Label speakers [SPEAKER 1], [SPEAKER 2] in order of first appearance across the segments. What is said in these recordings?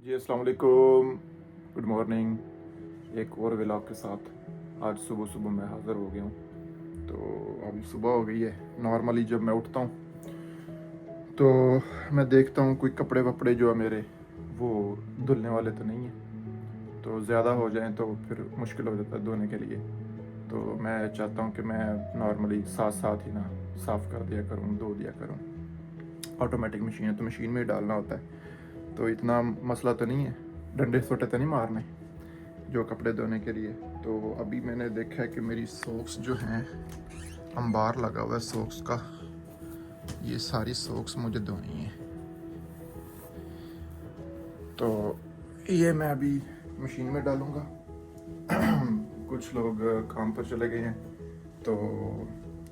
[SPEAKER 1] जी अस्सलाम वालेकुम, good morning. एक और व्लॉग के साथ आज सुबह सुबह मैं हाज़िर हो गया हूँ। तो अभी सुबह हो गई है। नॉर्मली जब मैं उठता हूँ तो मैं देखता हूँ कोई कपड़े वपड़े जो है मेरे वो धुलने वाले तो नहीं है, तो ज़्यादा हो जाएं तो फिर मुश्किल हो जाता है धोने के लिए। तो मैं चाहता हूँ कि मैं नॉर्मली साथ साथ ही ना साफ़ कर दिया करूँ, धो दिया करूँ। ऑटोमेटिक मशीन है तो मशीन में ही डालना होता है, तो इतना मसला तो नहीं है, डंडे सोटे तो नहीं मारने जो कपड़े धोने के लिए। तो अभी मैंने देखा है कि मेरी सॉक्स जो हैं, अंबार लगा हुआ है सॉक्स का, ये सारी सॉक्स मुझे धोनी है। तो ये मैं अभी मशीन में डालूँगा। कुछ लोग काम पर चले गए हैं, तो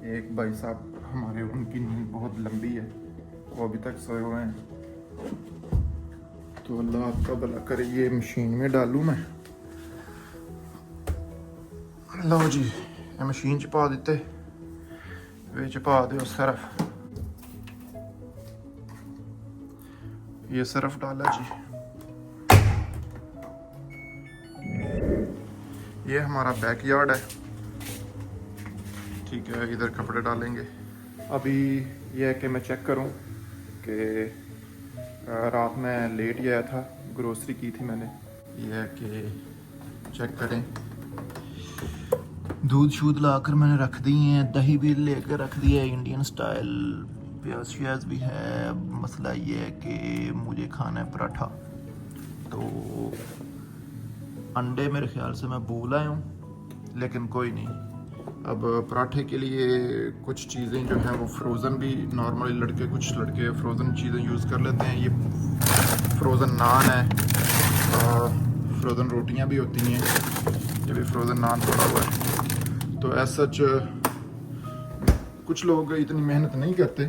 [SPEAKER 1] एक भाई साहब हमारे, उनकी नींद बहुत लंबी है, वो अभी तक सोए हुए हैं। तो अल्लाह आपका भला करे, ये मशीन में डालूँ मैं। लो जी, ये मशीन च पा दिते, विच पा दो सरफ, ये सरफ डाला जी। ये हमारा बैकयार्ड है, ठीक है, इधर कपड़े डालेंगे। अभी यह है कि मैं चेक करूं कि रात में लेट ही आया था, ग्रोसरी की थी मैंने। यह है कि चेक करें, दूध शूध लाकर मैंने रख दिए हैं, दही भी लेकर रख दिया है इंडियन स्टाइल, प्याज श्याज भी है। मसला ये है कि मुझे खाना है पराठा, तो अंडे मेरे ख्याल से मैं भूल आया हूँ, लेकिन कोई नहीं। अब पराठे के लिए कुछ चीज़ें जो हैं वो फ्रोज़न भी, नॉर्मली कुछ लड़के फ्रोज़न चीज़ें यूज़ कर लेते हैं। ये फ्रोज़न नान है, फ्रोज़न रोटियां भी होती हैं, ये भी फ्रोज़न नान पड़ा हुआ है। तो ऐसा कुछ लोग इतनी मेहनत नहीं करते,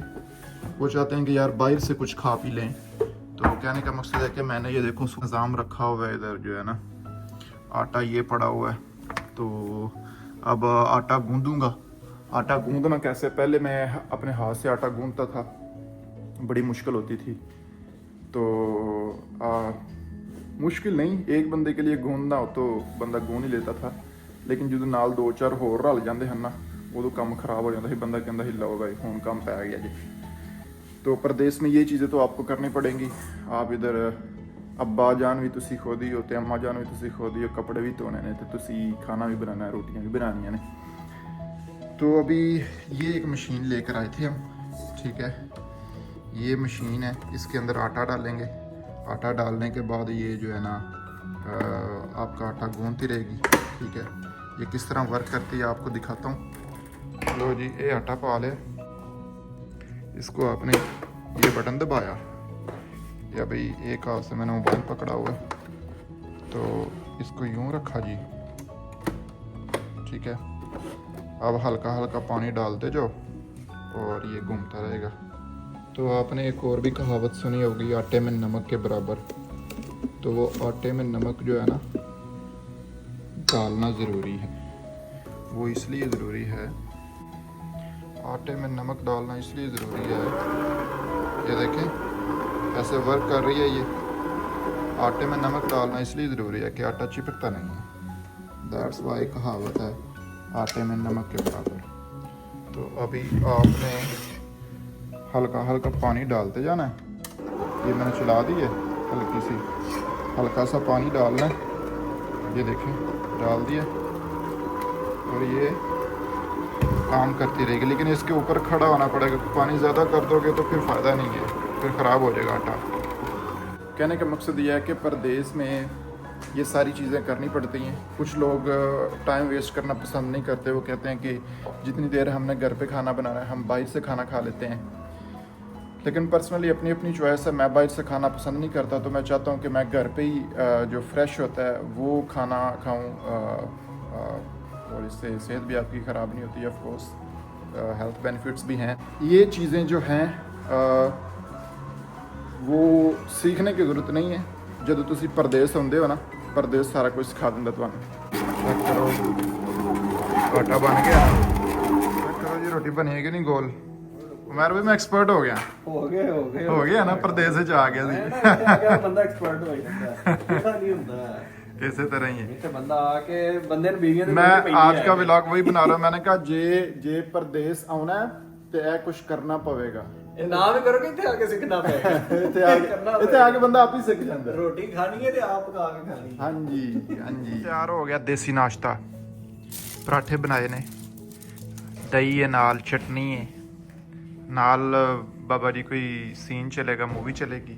[SPEAKER 1] वो चाहते हैं कि यार बाहर से कुछ खा पी लें। तो कहने का मकसद है कि मैंने ये देखो निज़ाम रखा हुआ है, इधर जो है ना आटा ये पड़ा हुआ है। तो अब आटा गूंदूंगा। आटा गूंदना कैसे, पहले मैं अपने हाथ से आटा गूंदता था, बड़ी मुश्किल होती थी। तो मुश्किल नहीं, एक बंदे के लिए गूंदना हो तो बंदा गूंद ही लेता था, लेकिन जो नाल दो चार होर रल जाते हैं ना, उदों काम खराब हो जाता है। बंदा कहता ही लो भाई हुण काम पै गया जी। तो प्रदेश में ये चीज़ें तो आपको करनी पड़ेंगी। आप इधर अब्बा जान भी तुसी खुद ही हो ते अम्मा जान भी तुसी खुद ही हो, कपड़े भी धोने ने ते तुसी खाना भी बनाना है, रोटियां भी बनानियां ने। तो अभी ये एक मशीन लेकर आए थे हम, ठीक है, ये मशीन है, इसके अंदर आटा डालेंगे। आटा डालने के बाद ये जो है ना आपका आटा गूंदती रहेगी, ठीक है। ये किस तरह वर्क करती है आपको दिखाता हूँ। लो जी, ये आटा पा लिया, इसको आपने ये बटन दबाया, या भाई एक हाथ से मैंने मोबाइल पकड़ा हुआ है, तो इसको यूं रखा जी, ठीक है। अब हल्का हल्का पानी डालते जाओ और ये घूमता रहेगा। तो आपने एक और भी कहावत सुनी होगी, आटे में नमक के बराबर। तो वो आटे में नमक जो है ना डालना ज़रूरी है। वो इसलिए ज़रूरी है, आटे में नमक डालना इसलिए ज़रूरी है, ये देखें ऐसे वर्क कर रही है ये। आटे में नमक डालना इसलिए ज़रूरी है कि आटा चिपकता नहीं है। दैट्स वाई कहावत है आटे में नमक के बराबर। तो अभी आपने हल्का हल्का पानी डालते जाना है। ये मैंने चला दी है, हल्की सी, हल्का सा पानी डालना है, ये देखें डाल दिया, और ये काम करती रहेगी। लेकिन इसके ऊपर खड़ा होना पड़ेगा, पानी ज़्यादा कर दोगे तो फिर फ़ायदा नहीं है, फिर ख़राब हो जाएगा आटा। कहने का मकसद यह है कि परदेश में ये सारी चीज़ें करनी पड़ती हैं। कुछ लोग टाइम वेस्ट करना पसंद नहीं करते, वो कहते हैं कि जितनी देर हमने घर पे खाना बनाना है हम बाहर से खाना खा लेते हैं। लेकिन पर्सनली अपनी अपनी चॉइस है, मैं बाहर से खाना पसंद नहीं करता, तो मैं चाहता हूँ कि मैं घर पे ही जो फ्रेश होता है वो खाना खाऊँ, और इससे सेहत भी आपकी ख़राब नहीं होती है। ऑफ कोर्स हेल्थ बेनिफिट्स भी हैं। ये चीज़ें जो हैं वो सीखने की ज़रूरत नहीं है। जब तुसी परदेस होंदे हो ना, परदेस सारा कुछ सिखा दिंदा तुहानू। चेक करो आटा बन गया, चेक करो जी, रोटी बनी है कि नहीं गोल, उमर भाई मैं एक्सपर्ट हो गया हो गया ना परदेस च आ गया
[SPEAKER 2] मैं ਬੰਦਾ ਐਕਸਪਰਟ ਹੋ ਜਾਂਦਾ ਇਹਦਾ ਨਹੀਂ ਹੁੰਦਾ
[SPEAKER 1] इसी तरह ही है
[SPEAKER 2] ਇੱਥੇ ਬੰਦਾ ਆ ਕੇ ਬੰਦੇ ਨੂੰ ਬੀਵੀਆਂ ਦੇ
[SPEAKER 1] मैं आज का व्लॉग वही बना रहा हूं मैंने कहा जे परदेस आना है तो यह कुछ करना पवेगा
[SPEAKER 2] ਇਹ ਨਾ ਵੀ ਕਰੋਗੇ ਇੱਥੇ ਆ ਕੇ ਸਿੱਖਣਾ ਪਏਗਾ
[SPEAKER 1] ਇੱਥੇ ਆ ਕੇ ਬੰਦਾ ਆਪ ਹੀ ਸਿੱਖ ਜਾਂਦਾ
[SPEAKER 2] ਰੋਟੀ ਖਾਣੀ ਹੈ ਤੇ ਆਪ ਪਕਾ ਕੇ ਖਾਣੀ
[SPEAKER 1] ਹਾਂਜੀ ਤਿਆਰ ਹੋ ਗਿਆ ਦੇਸੀ ਨਾਸ਼ਤਾ ਪਰਾਠੇ ਬਣਾਏ ਨੇ ਦਹੀਂ ਹੈ ਨਾਲ ਚਟਨੀ ਹੈ ਨਾਲ बाबा जी कोई सीन चलेगा मूवी चलेगी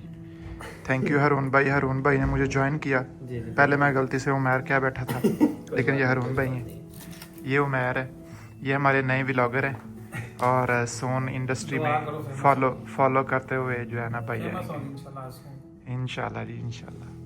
[SPEAKER 1] थैंक यू हरून भाई ने मुझे ज्वाइन किया पहले मैं गलती से उमैर क्या बैठा था लेकिन ये हरून भाई हैं ये उमैर है ये हमारे नए व्लॉगर हैं और सोन इंडस्ट्री में फॉलो करते हुए जो है ना भाई है इंशाल्लाह जी इंशाल्लाह